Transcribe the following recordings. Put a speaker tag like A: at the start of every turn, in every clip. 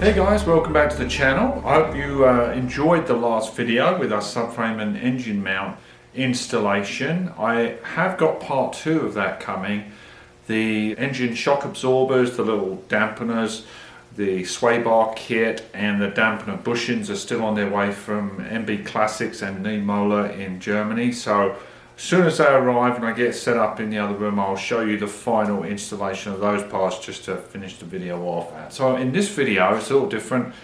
A: Hey guys, welcome back to the channel. I hope you enjoyed the last video with our subframe and engine mount installation. I have got part 2 of that coming. The engine shock absorbers, the little dampeners, the sway bar kit and the dampener bushings are still on their way from MB Classics and Niemöller in Germany. So as soon as they arrive and I get set up in the other room, I'll show you the final installation of those parts just to finish the video off. So in this video, it's a little different.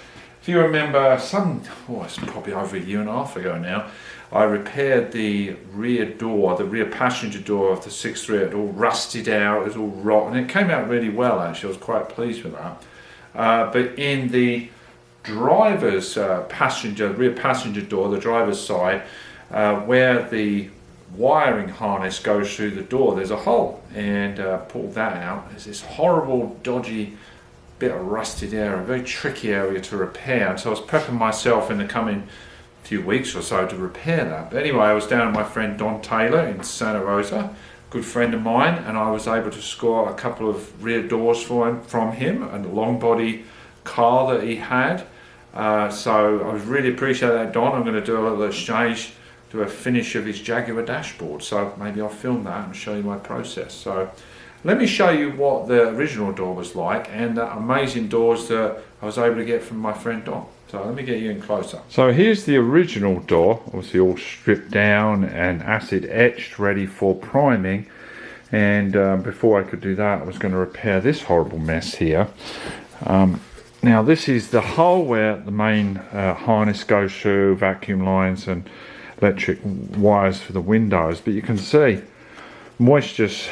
A: If you remember, it's probably over a year and a half ago now, I repaired the rear door, the rear passenger door of the 6.3. It all rusted out, it was all rotten. It came out really well actually, I was quite pleased with that. But in the driver's rear passenger door, the driver's side, where the wiring harness goes through the door, there's a hole, and pulled that out. There's this horrible dodgy bit of rusted area, a very tricky area to repair, and so I was prepping myself in the coming few weeks or so to repair that. But anyway, I was down with my friend Don Taylor in Santa Rosa, good friend of mine, and I was able to score a couple of rear doors from him, and a long body car that he had. So I really appreciate that, Don. I'm going to do a little exchange, do a finish of his Jaguar dashboard, so maybe I'll film that and show you my process. So let me show you what the original door was like and the amazing doors that I was able to get from my friend Don. So let me get you in closer. So here's the original door, obviously all stripped down and acid etched, ready for priming. And before I could do that, I was going to repair this horrible mess here. Now this is the hole where the main harness goes through, vacuum lines and electric wires for the windows, but you can see moisture's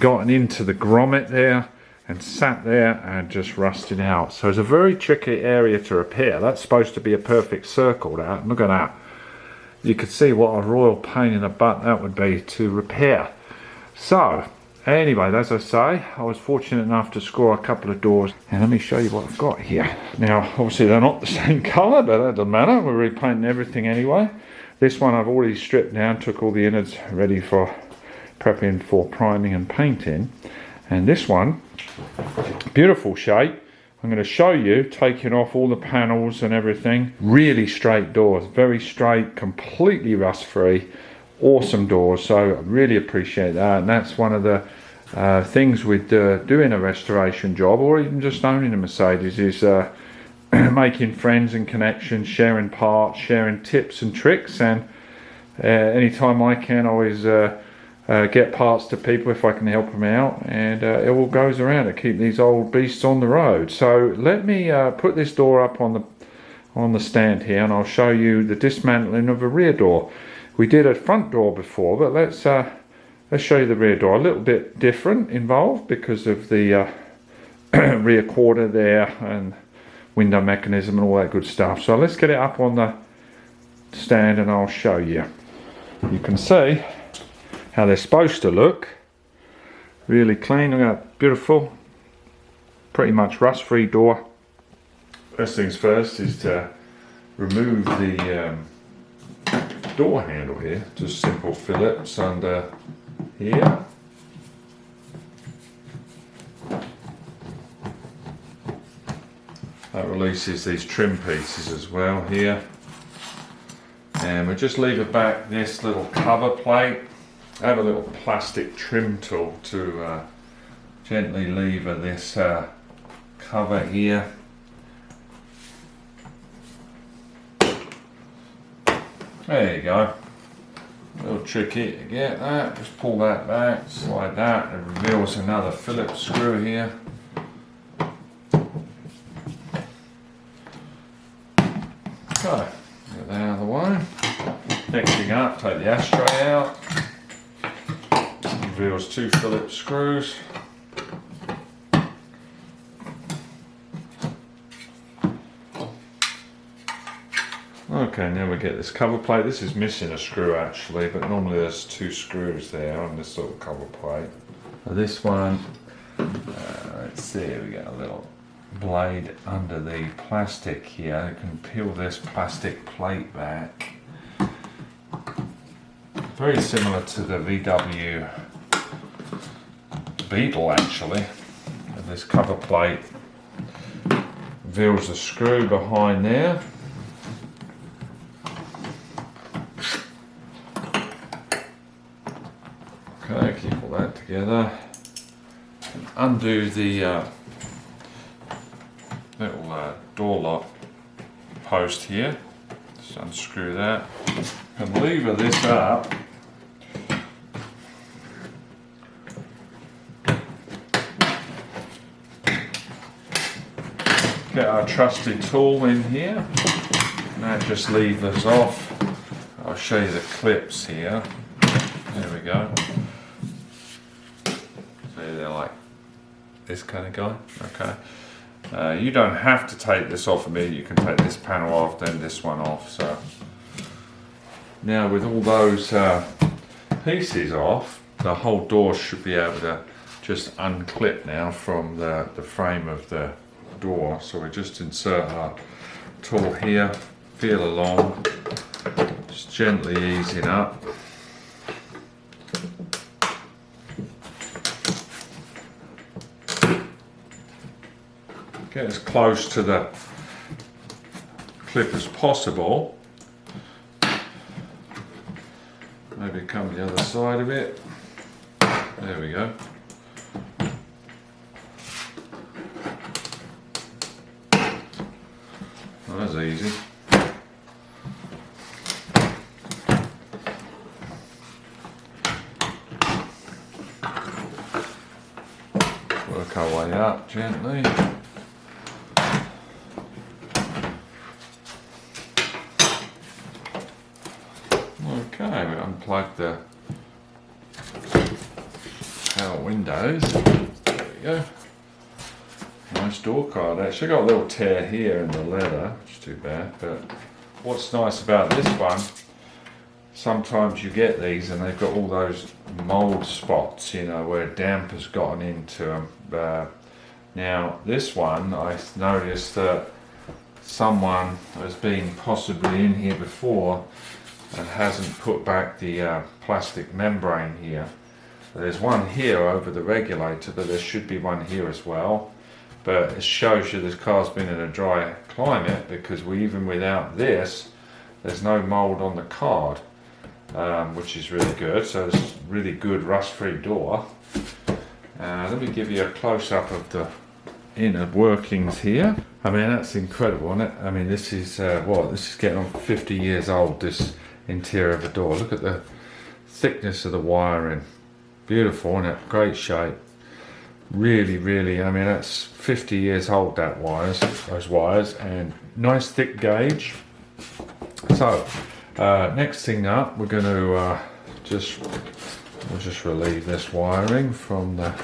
A: gotten into the grommet there and sat there and just rusted out. So it's a very tricky area to repair. That's supposed to be a perfect circle, that. Look at that. You could see what a royal pain in the butt that would be to repair. So anyway, as I say, I was fortunate enough to score a couple of doors, and let me show you what I've got here. Now obviously they're not the same colour, but that doesn't matter, we're repainting everything anyway. This one I've already stripped down, took all the innards ready for prepping for priming and painting. And this one, beautiful shape. I'm going to show you taking off all the panels and everything. Really straight doors, very straight, completely rust free, awesome doors. So I really appreciate that. And that's one of the things with doing a restoration job, or even just owning a Mercedes, is making friends and connections, sharing parts, sharing tips and tricks. And anytime I can, always get parts to people if I can help them out, and it all goes around to keep these old beasts on the road. So let me put this door up on the stand here, and I'll show you the dismantling of a rear door. We did a front door before, but let's show you the rear door. A little bit different involved because of the rear quarter there and window mechanism and all that good stuff. So let's get it up on the stand and I'll show you. You can see how they're supposed to look. Really clean, look at that, beautiful, pretty much rust-free door. First things first is to remove the door handle here, just simple Phillips under here. That releases these trim pieces as well here. And we just lever back this little cover plate. I have a little plastic trim tool to gently lever this cover here. There you go. A little tricky to get that. Just pull that back, slide that. It reveals another Phillips screw here. Okay, get that out of the way. Next thing up, take the ashtray out. Reveals 2 Phillips screws. Okay, now we get this cover plate. This is missing a screw actually, but normally there's 2 screws there on this little cover plate. This one, let's see, we got a little blade under the plastic here. You can peel this plastic plate back. Very similar to the VW Beetle actually. This cover plate reveals the screw behind there. Okay, keep all that together. Undo the little door lock post here. Just unscrew that and lever this up. Get our trusty tool in here. That just levers off. I'll show you the clips here. There we go. So they're like this kind of guy. Okay. You don't have to take this off immediately. You can take this panel off, then this one off. So now with all those pieces off, the whole door should be able to just unclip now from the frame of the door. So we just insert our tool here, feel along, just gently easing up. Get as close to the clip as possible. Maybe come the other side of it. There we go. Well, that's easy. Work our way up gently. Okay, we unplug the power windows. There we go. Nice door card. Actually got a little tear here in the leather, which is too bad, but what's nice about this one, sometimes you get these and they've got all those mold spots, you know, where damp has gotten into them. Now this one, I noticed that someone has been possibly in here before and hasn't put back the plastic membrane here. There's one here over the regulator, but there should be one here as well. But it shows you this car's been in a dry climate, because even without this, there's no mold on the card, which is really good. So it's a really good rust-free door. Let me give you a close-up of the inner workings here. I mean, that's incredible, isn't it? I mean, this is this is getting on 50 years old, this interior of the door. Look at the thickness of the wiring. Beautiful, isn't it? Great shape. Really, really, I mean, that's 50 years old, those wires, and nice thick gauge. So next thing up, we're going to we'll just relieve this wiring from the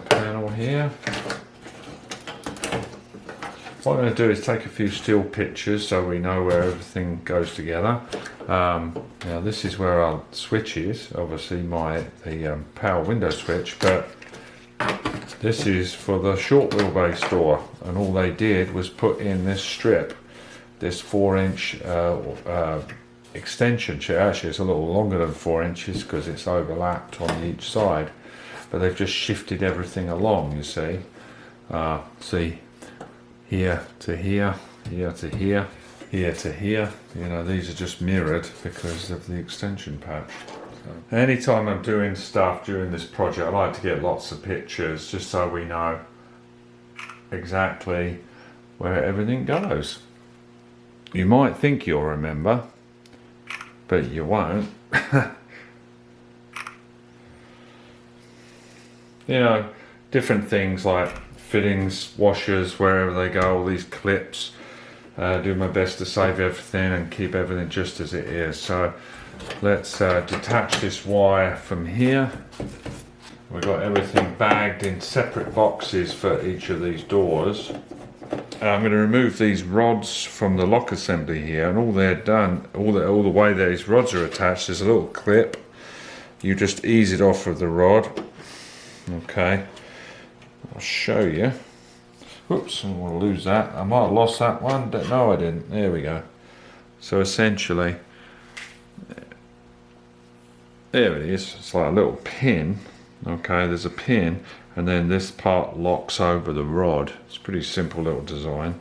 A: panel here. What I'm going to do is take a few still pictures so we know where everything goes together. Now this is where our switch is, obviously the power window switch, but this is for the short wheelbase door, and all they did was put in this strip, this 4-inch extension. Actually it's a little longer than 4 inches because it's overlapped on each side, but they've just shifted everything along, you see. See, here to here, here to here, here to here. You know, these are just mirrored because of the extension patch. So, anytime I'm doing stuff during this project, I like to get lots of pictures just so we know exactly where everything goes. You might think you'll remember, but you won't. You know, different things like fittings, washers, wherever they go, all these clips. Do my best to save everything and keep everything just as it is. So let's detach this wire from here. We've got everything bagged in separate boxes for each of these doors. I'm going to remove these rods from the lock assembly here, and all they're done, all the way these rods are attached, there's a little clip. You just ease it off with the rod. Okay, I'll show you. Whoops, I don't want to lose that. I might have lost that one. No, I didn't. There we go. So essentially, there it is. It's like a little pin. Okay, there's a pin, and then this part locks over the rod. It's a pretty simple little design.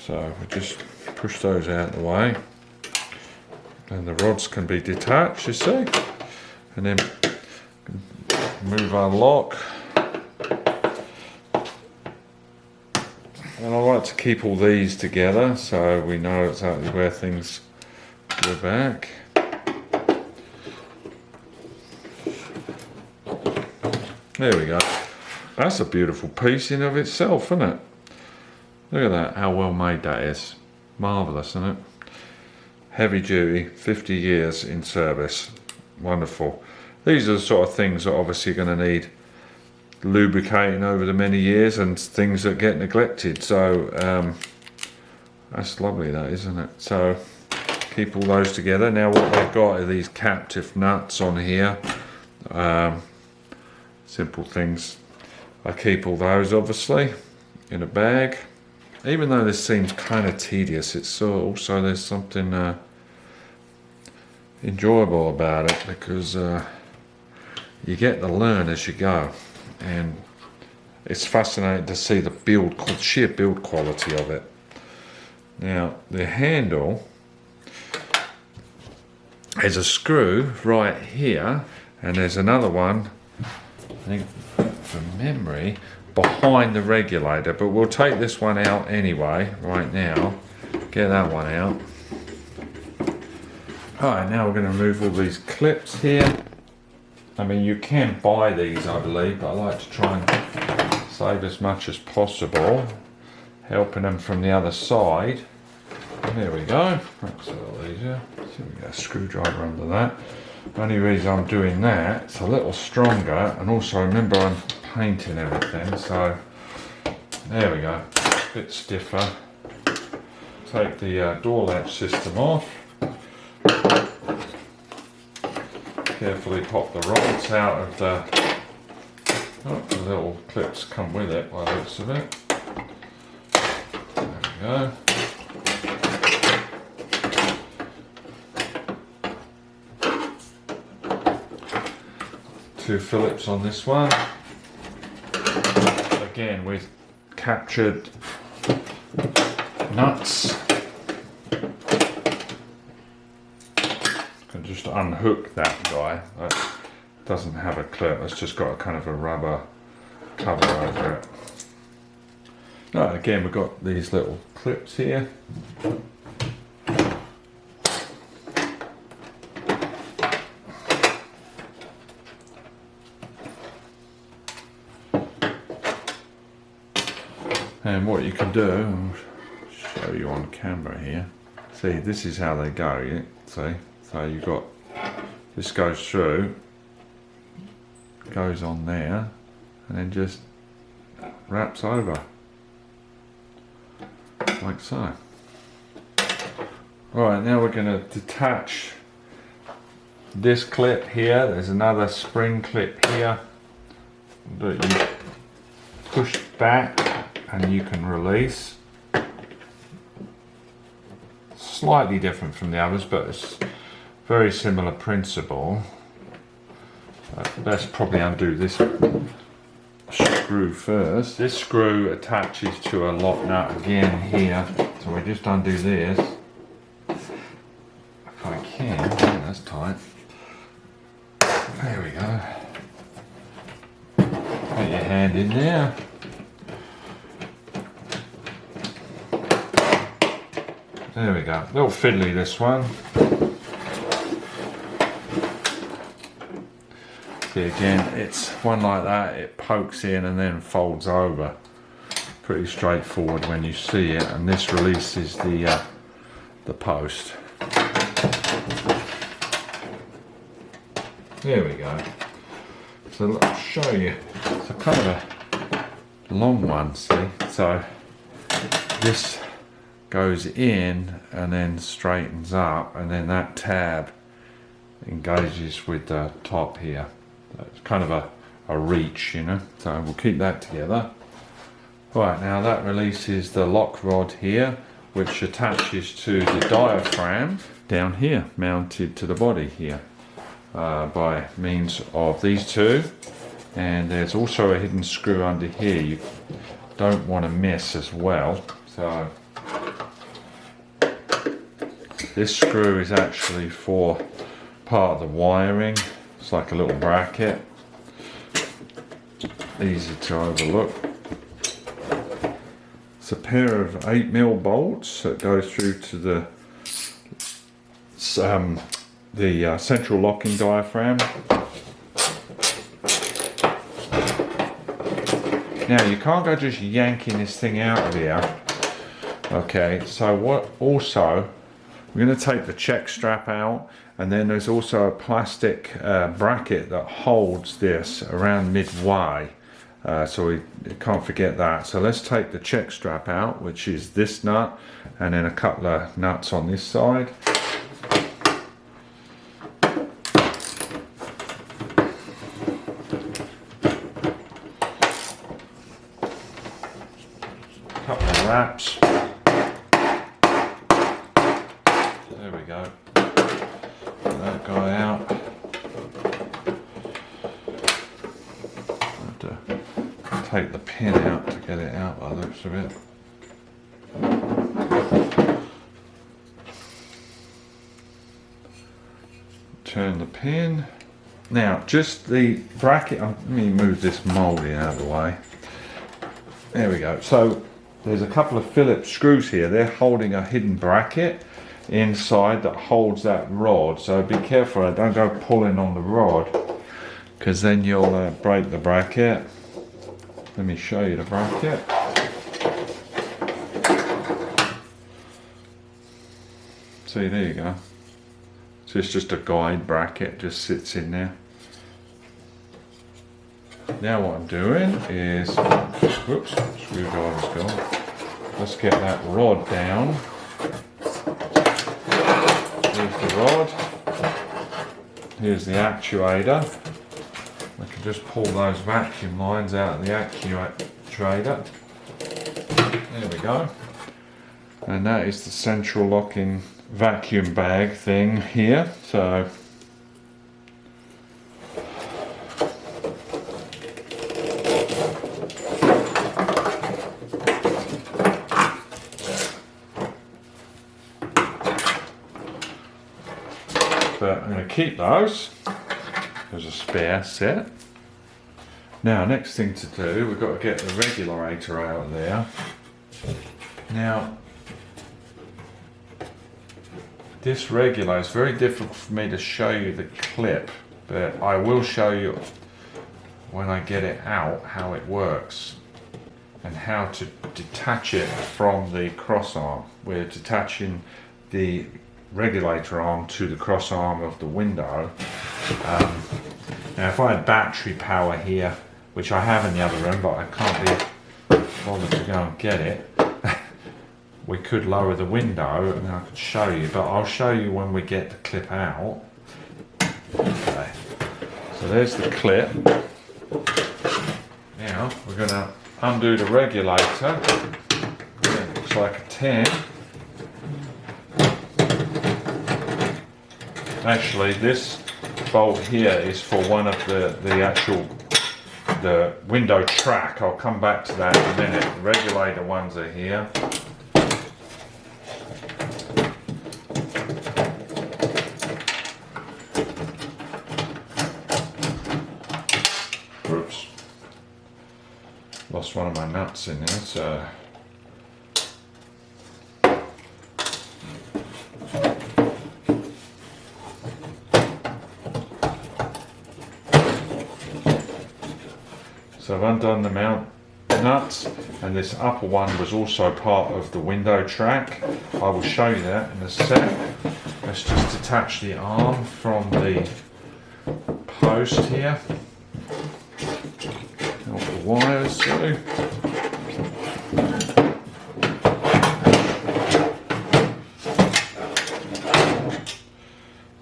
A: So we just push those out of the way, and the rods can be detached, you see, and then move our lock. And I like to keep all these together so we know exactly where things go back. There we go. That's a beautiful piece in of itself, isn't it? Look at that, how well made that is. Marvellous, isn't it? Heavy duty, 50 years in service. Wonderful. These are the sort of things that are obviously going to need lubricating over the many years, and things that get neglected. So that's lovely, that, isn't it? So keep all those together. Now what they've got are these captive nuts on here. Simple things. I keep all those obviously in a bag. Even though this seems kind of tedious, it's also there's something enjoyable about it, because you get to learn as you go, and it's fascinating to see the sheer build quality of it. Now the handle has a screw right here, and there's another one, I think from memory, behind the regulator, but we'll take this one out anyway right now. Get that one out. Alright, now we're going to remove all these clips here. I mean, you can buy these, I believe, but I like to try and save as much as possible, helping them from the other side. There we go. Perhaps a little easier. See, we get a screwdriver under that. The only reason I'm doing that, it's a little stronger, and also remember I'm painting everything, so there we go. A bit stiffer. Take the door latch system off. Carefully pop the rods out of the, the little clips come with it by the looks of it. There we go. Two Phillips on this one. Again with captured nuts. Can just unhook that guy. That doesn't have a clip, it's just got a kind of a rubber cover over it. Right, again we've got these little clips here. And what you can do, I'll show you on camera here. See, this is how they go, yeah? See? So you've got, this goes through, goes on there, and then just wraps over. Like so. Alright, now we're going to detach this clip here. There's another spring clip here that you push back and you can release. Slightly different from the others, but it's very similar principle. Let's probably undo this screw first. This screw attaches to a lock nut again here, so we just undo this. If I can, yeah, that's tight. There we go. Put your hand in there. There we go. A little fiddly, this one. See, again, it's one like that, it pokes in and then folds over. Pretty straightforward when you see it, and this releases the post. There we go. So I'll show you. It's a kind of a long one, see? So this goes in and then straightens up, and then that tab engages with the top here. So it's kind of a reach, you know, so we'll keep that together. Right, now that releases the lock rod here, which attaches to the diaphragm down here, mounted to the body here, by means of these two and there's also a hidden screw under here you don't want to miss as well. So this screw is actually for part of the wiring. It's like a little bracket, easy to overlook. It's a pair of 8mm bolts that go through to the central locking diaphragm. Now you can't go just yanking this thing out of here. Okay, so what also, we're going to take the check strap out, and then there's also a plastic bracket that holds this around midway. So we can't forget that. So let's take the check strap out, which is this nut, and then a couple of nuts on this side. Couple of wraps. There we go. Get that guy out. Have to take the pin out to get it out by the looks of it. Turn the pin. Now, just the bracket. Let me move this mouldy out of the way. There we go. So there's a couple of Phillips screws here. They're holding a hidden bracket inside that holds that rod. So be careful, don't go pulling on the rod, because then you'll break the bracket. Let me show you the bracket. See, there you go. So it's just a guide bracket, just sits in there. Now what I'm doing is, whoops, screwdriver's gone. Let's get that rod down. Here's the rod. Here's the actuator. I can just pull those vacuum lines out of the actuator. There we go. And that is the central locking vacuum bag thing here. So but I'm going to keep those as a spare set. Now, next thing to do, we've got to get the regulator out of there. Now, this regulator is very difficult for me to show you the clip, but I will show you when I get it out how it works and how to detach it from the cross arm. We're detaching the regulator arm to the cross arm of the window. Now if I had battery power here, which I have in the other room, but I can't be bothered to go and get it, we could lower the window and I could show you, but I'll show you when we get the clip out. Okay. So there's the clip. Now we're going to undo the regulator. It looks like a 10. Actually, this bolt here is for one of the window track. I'll come back to that in a minute. The regulator ones are here. Oops. Lost one of my nuts in there, so. So I've undone the mount nuts, and this upper one was also part of the window track. I will show you that in a sec. Let's just detach the arm from the post here. All the wires through.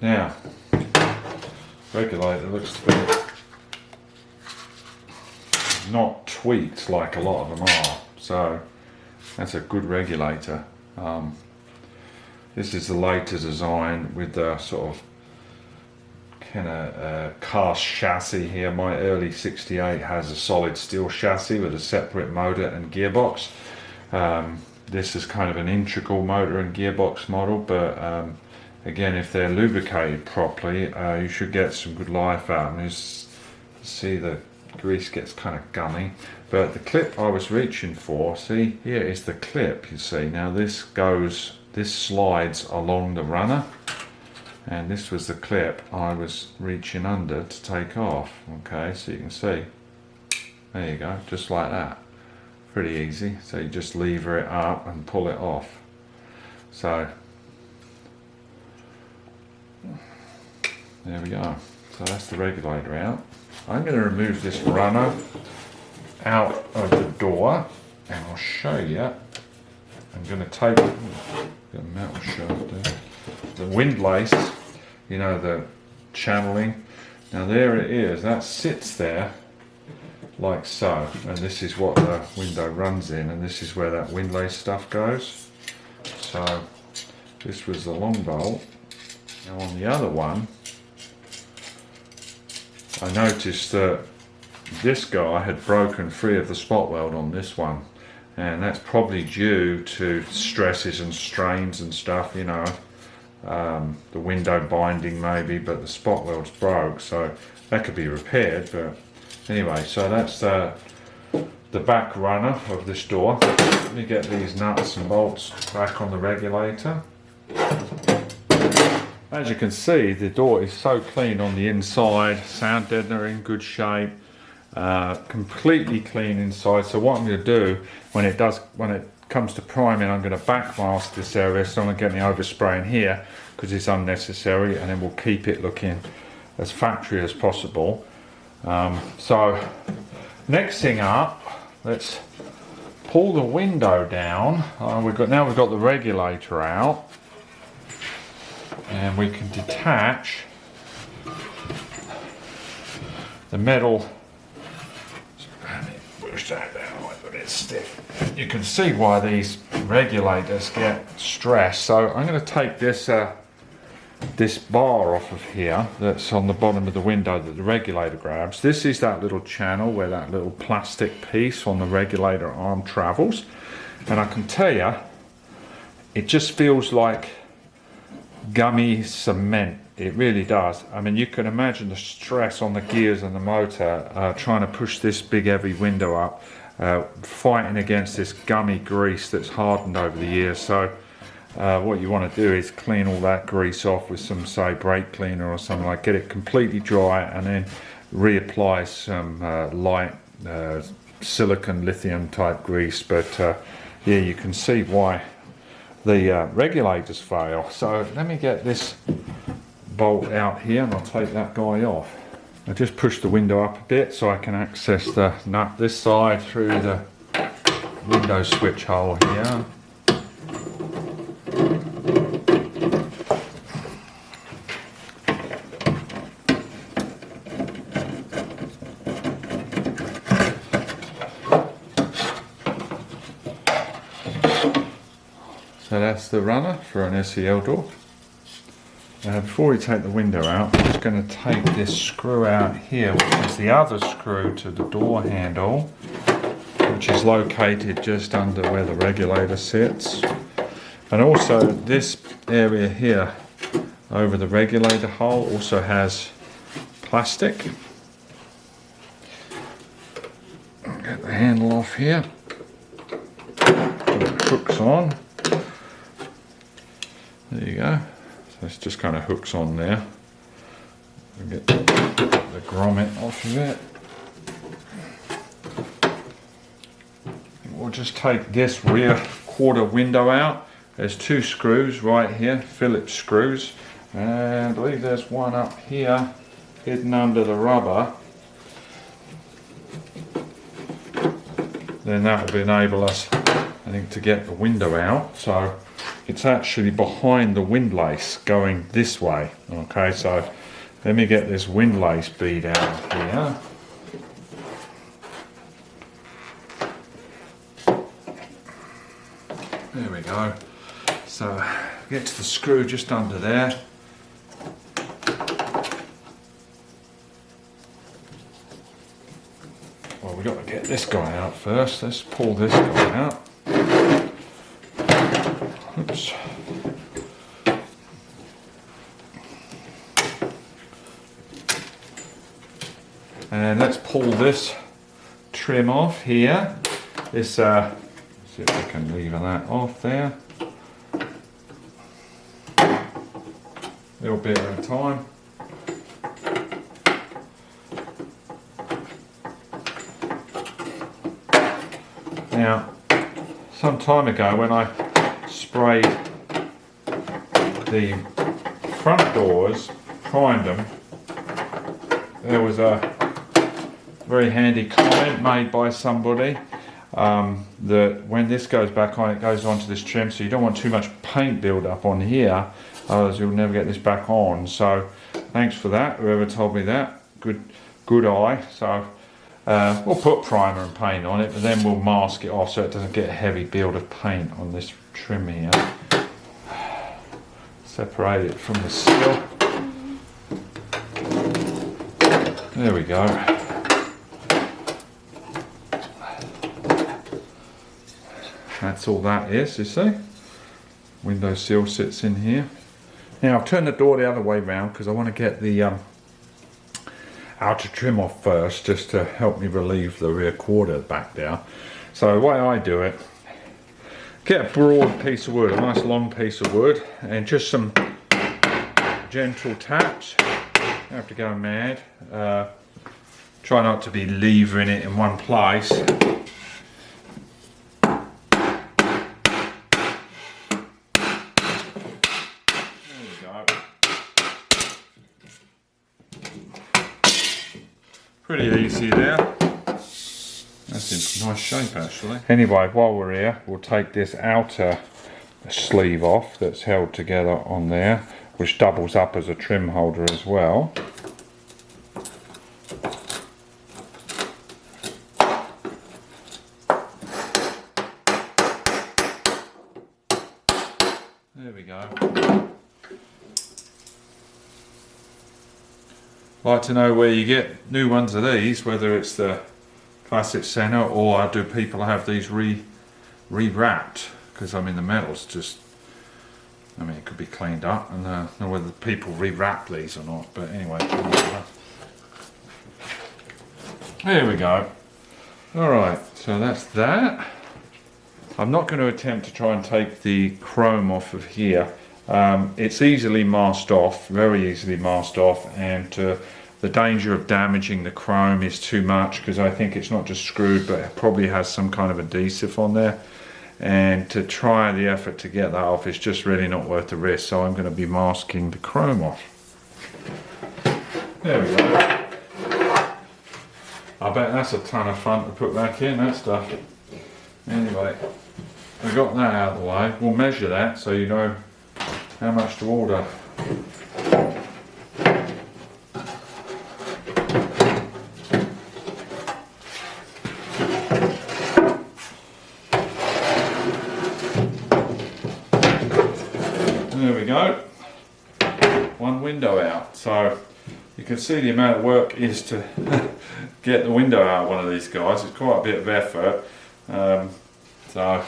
A: Now, regulator looks to be not tweaked like a lot of them are, so that's a good regulator. This is the later design with the sort of kind of cast chassis here. My early 68 has a solid steel chassis with a separate motor and gearbox. This is kind of an integral motor and gearbox model, but again, if they're lubricated properly, you should get some good life out of them. You see the grease gets kind of gummy, but the clip I was reaching for, see, here is the clip, you see. Now this slides along the runner, and this was the clip I was reaching under to take off. Okay, so you can see, there you go, just like that. Pretty easy. So you just lever it up and pull it off. So there we go. So that's the regulator out. I'm going to remove this runner out of the door, and I'll show you. I'm going to take got a metal shaft there. The windlace, you know, the channeling. Now there it is. That sits there like so, and this is what the window runs in, and this is where that windlace stuff goes. So this was the long bolt. Now on the other one, I noticed that this guy had broken free of the spot weld on this one, and that's probably due to stresses and strains and stuff, you know, the window binding maybe, but the spot weld's broke, so that could be repaired. But anyway, so that's the back runner of this door. Let me get these nuts and bolts back on the regulator. As you can see, the door is so clean on the inside, sound deadener in good shape, completely clean inside. So what I'm going to do when it comes to priming, I'm going to back mask this area, so I'm not getting the overspray in here because it's unnecessary, and then we'll keep it looking as factory as possible. So next thing up, let's pull the window down. We've got the regulator out, and we can detach the metal. Push that down, but it's stiff. You can see why these regulators get stressed. So I'm going to take this this bar off of here that's on the bottom of the window that the regulator grabs. This is that little channel where that little plastic piece on the regulator arm travels, and I can tell you, it just feels like gummy cement. It really does. I mean, you can imagine the stress on the gears and the motor trying to push this big heavy window up, fighting against this gummy grease that's hardened over the years. So what you want to do is clean all that grease off with some, say, brake cleaner or something, like get it completely dry, and then reapply some light silicon lithium type grease. But yeah, you can see why the regulators fail. So let me get this bolt out here, and I'll take that guy off. I just push the window up a bit so I can access the nut this side through the window switch hole here. So that's the runner for an SEL door. Before we take the window out, I'm just going to take this screw out here, which is the other screw to the door handle, which is located just under where the regulator sits. And also this area here over the regulator hole also has plastic. Get the handle off here. Put the hooks on. There you go. This just kind of hooks on there. Get the grommet off of it. We'll just take this rear quarter window out. There's two screws right here, Phillips screws, and I believe there's one up here hidden under the rubber. Then that will enable us, I think, to get the window out. So it's actually behind the windlace going this way. Okay, so let me get this windlace bead out here. There we go. So get to the screw just under there. we've got to get this guy out first. Let's pull this guy out. Oops. And let's pull this trim off here. This, see if I can lever that off there. A little bit at a time. Now, some time ago when I sprayed the front doors, primed them, there was a very handy comment made by somebody that when this goes back on, it goes onto this trim, so you don't want too much paint build up on here, otherwise you'll never get this back on. So thanks for that, whoever told me that. Good eye. So we'll put primer and paint on it, but then we'll mask it off so it doesn't get a heavy build of paint on this trim here. Separate it from the sill. There we go. That's all that is, you see. Window sill sits in here. Now I've turned the door the other way round because I want to get the outer trim off first, just to help me relieve the rear quarter back there. So the way I do it, get a broad piece of wood, a nice long piece of wood, and just some gentle taps. Don't have to go mad. Try not to be levering it in one place. Pretty easy there. That's in nice shape actually. Anyway, while we're here, we'll take this outer sleeve off that's held together on there, which doubles up as a trim holder as well. There we go. Like to know where you get new ones of these, whether it's the classic center or do people have these re-wrapped, because I mean the metal's just, I mean it could be cleaned up, and I don't know whether people re-wrap these or not, but anyway. There we go. Alright, so that's that. I'm not going to attempt to try and take the chrome off of here. It's easily masked off, very easily masked off, and the danger of damaging the chrome is too much, because I think it's not just screwed, but it probably has some kind of adhesive on there, and to try the effort to get that off is just really not worth the risk. So I'm going to be masking the chrome off. There we go. I bet that's a ton of fun to put back in, that stuff. Anyway, I got that out of the way. We'll measure that so you know how much to order. There we go. One window out. So you can see the amount of work is to get the window out of one of these guys. It's quite a bit of effort. So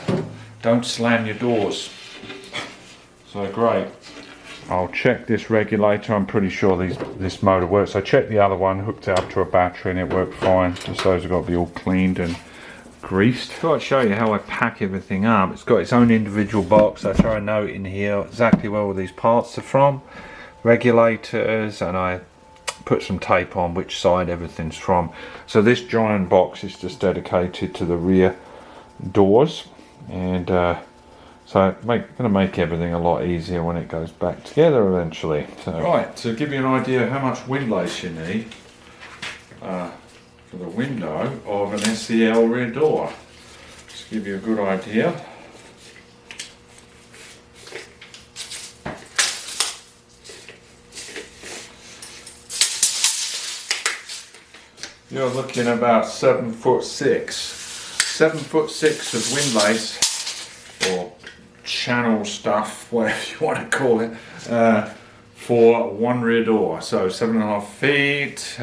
A: don't slam your doors. So great. I'll check this regulator. I'm pretty sure this motor works. I checked the other one, hooked it up to a battery, and it worked fine. Just those have got to be all cleaned and greased. I thought I'd show you how I pack everything up. It's got its own individual box. I try a note in here exactly where all these parts are from, regulators, and I put some tape on which side everything's from. So this giant box is just dedicated to the rear doors, and so it's going to make everything a lot easier when it goes back together eventually. So, right, to give you an idea of how much windlace you need for the window of an SEL rear door, just to give you a good idea. You're looking about 7'6". 7'6" of windlace, or channel stuff, whatever you want to call it, for one rear door. So 7.5 feet,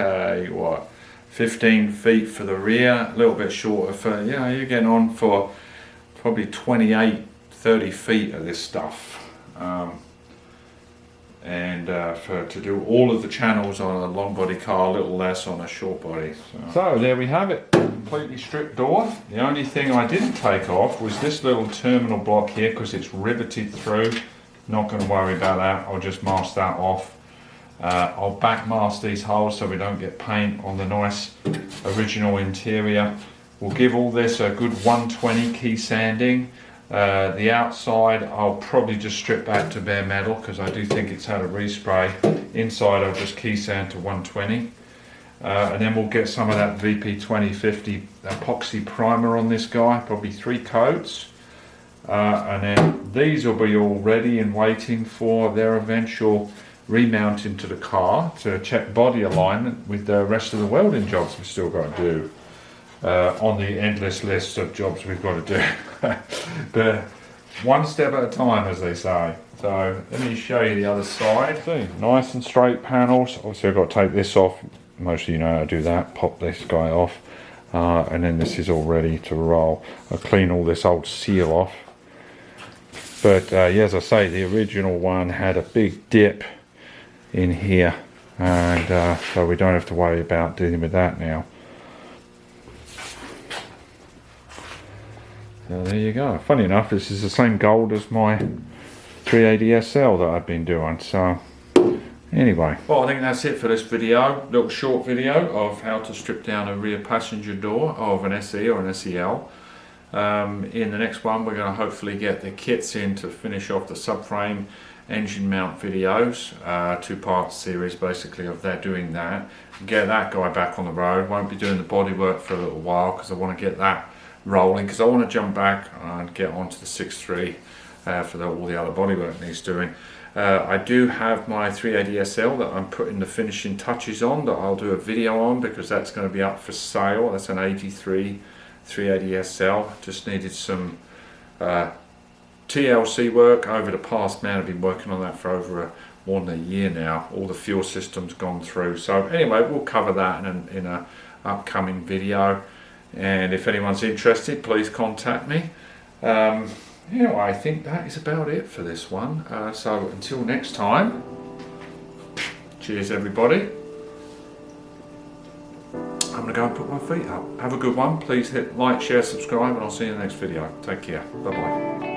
A: what, 15 feet for the rear, a little bit shorter for, you know, you're getting on for probably 28, 30 feet of this stuff. To do all of the channels on a long body car, a little less on a short body. So there we have it, completely stripped door. The only thing I didn't take off was this little terminal block here because it's riveted through. Not going to worry about that, I'll just mask that off. I'll back mask these holes so we don't get paint on the nice original interior. We'll give all this a good 120 key sanding. The outside I'll probably just strip back to bare metal because I do think it's had a respray. Inside I'll just key sand to 120. And then we'll get some of that VP 2050 epoxy primer on this guy, probably 3 coats. And then these will be all ready and waiting for their eventual remount into the car to check body alignment with the rest of the welding jobs we've still got to do. On the endless list of jobs we've got to do. But one step at a time, as they say. So let me show you the other side. See, nice and straight panels. Obviously I've got to take this off. Most of you know how to do that. Pop this guy off. And then this is all ready to roll. I'll clean all this old seal off. But yeah, as I say, the original one had a big dip in here. And so we don't have to worry about dealing with that now. So there you go. Funny enough, this is the same gold as my 380 SL that I've been doing. So anyway, well, I think that's it for this video. Little short video of how to strip down a rear passenger door of an SE or an SEL. In the next one, we're going to hopefully get the kits in to finish off the subframe engine mount videos. 2-part series basically of that, doing that. Get that guy back on the road. Won't be doing the bodywork for a little while because I want to get that rolling, because I want to jump back and get onto the 6.3 for all the other bodywork needs doing. I do have my 380 SL that I'm putting the finishing touches on, that I'll do a video on because that's going to be up for sale. That's an 83 380 SL. Just needed some TLC work over the past. Man, I've been working on that for over more than a year now. All the fuel systems gone through. So anyway, we'll cover that in an upcoming video. And if anyone's interested, please contact me. Yeah, I think that is about it for this one. So until next time, cheers everybody. I'm going to go and put my feet up. Have a good one. Please hit like, share, subscribe, and I'll see you in the next video. Take care. Bye-bye.